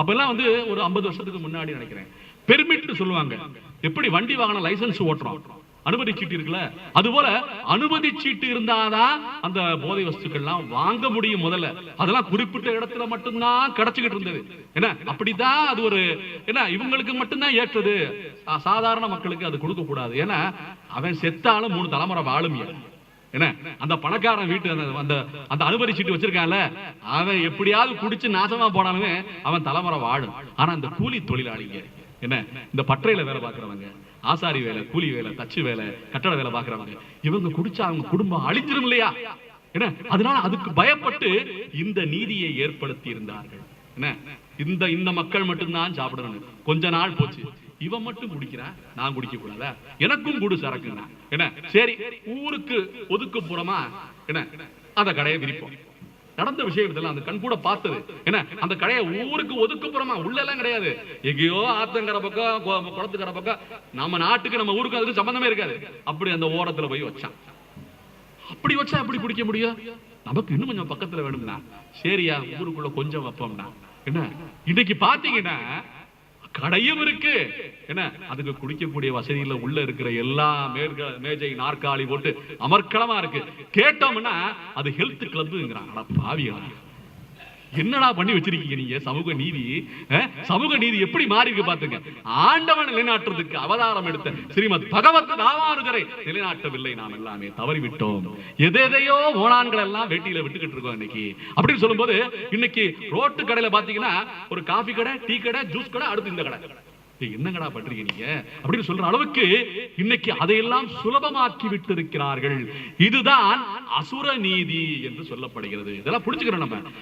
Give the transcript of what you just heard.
அப்பெல்லாம் வந்து ஒரு 50 வருஷத்துக்கு முன்னாடி நினைக்கிறேன், பெர்மிட் சொல்லுவாங்க. எப்படி வண்டி வாகன லைசன்ஸ் ஓட்டுறோம், அனுமதி சீட்டு இருக்குல்ல, அதுபோல அனுமதி சீட்டு இருந்தாதான் அந்த போதை வஸ்துக்கள்லாம் வாங்க முடியும். முதல்ல அதெல்லாம் குறிப்பிட்ட இடத்துல மட்டும்தான் கிடைச்சிக்கிட்டு இருந்தது. என்ன அப்படிதான் அது ஒரு என்ன இவங்களுக்கு மட்டும்தான் ஏற்றது, சாதாரண மக்களுக்கு அது கொடுக்க கூடாது. ஏன்னா அவன் செத்தாலும் 3 தலைமுறை வாழும். என்ன அந்த பணக்காரன் வீட்டு அந்த அந்த அனுமதி சீட்டு வச்சிருக்கான்ல, அவன் எப்படியாவது குடிச்சு நாசமா போனாலுமே அவன் தலைமுறை வாழும். ஆனா இந்த கூலி தொழிலாளிங்க, என்ன இந்த பட்டறையில வேலை பார்க்கறவங்க, ஆசாரி வேலை, கூலி வேலை, தச்சு வேலை, கட்டட வேலை பார்க்கறவங்க, இவங்க குடிச்சா அவங்க குடும்பம் அழிஞ்சிரும் இல்லையா? என்ன அதனால அதுக்கு பயப்பட்டு இந்த நீதியை ஏற்படுத்தி இருந்தார்கள். என்ன இந்த இந்த மக்கள் மட்டும்தான் சாப்பிடணும். கொஞ்ச நாள் போச்சு, இவன் மட்டும் குடிக்கிறான், நான் குடிக்க கூடாதா? எனக்கும் குடு சரக்குங்க. என்ன சரி, ஊருக்கு ஒதுக்குப்புறமா என்ன அந்த கடையை விரிப்போம். நடந்த விஷயம் அந்த கண் கூட பார்த்தது. என்ன அந்த கடையை ஊருக்கு ஒதுக்குப்புறமா, உள்ள எல்லாம் கிடையாது, எங்கேயோ ஆத்தங்கரை பக்கம், குளத்துக்கரை பக்கம், நம்ம நாட்டுக்கு நம்ம ஊருக்கு அதுக்கு சம்பந்தமே இருக்காது. அப்படி அந்த ஓரத்துல போய் வச்சான். அப்படி வச்சா எப்படி குடிக்க முடியும்? நமக்கு இன்னும் கொஞ்சம் பக்கத்துல வேணும்னா சரியா ஊருக்குள்ள கொஞ்சம் வைப்போம்னா. என்ன இன்னைக்கு பாத்தீங்கன்னா கடையும் இருக்கு, என்ன அதுக்கு குடிக்கக்கூடிய வசதியில உள்ள இருக்கிற எல்லா மேஜை நாற்காலி போட்டு அமர்க்களமா இருக்கு. கேட்டோம்னா அது ஹெல்த் கிளப்ங்கிறாங்க. பாவிகளா, என்னடா பண்ணி வச்சிருக்கீங்க நீங்க? சமூக நீதி, சமூக நீதி எப்படி மாறி இருக்கு பாத்துங்க. ஆண்டவன் நிலைநாட்டுறதுக்கு அவதாரம் எடுத்த ஸ்ரீமத் பகவத் ராமானுஜரை நிலைநாட்டவில்லை. நாம் எல்லாமே தவறிவிட்டோம். எதையோ ஓனான்கள் எல்லாம் வேட்டியில விட்டுக்கிட்டு இருக்கோம் இன்னைக்கு. அப்படின்னு சொல்லும்போது இன்னைக்கு ரோட்டு கடையில பாத்தீங்கன்னா ஒரு காபி கடை, டீ கடை, ஜூஸ் கடை, அடுத்து இந்த கடை, என்னங்கடா பண்றீங்க நீங்க அப்படின்னு சொல்ற அளவுக்கு இன்னைக்கு அதையெல்லாம் சுலபமாக்கி விட்டு இருக்கிறார்கள். இதுதான் அசுர நீதி என்று சொல்லப்படுகிறது. இதெல்லாம் புரிஞ்சுக்கிறோம் நம்ம.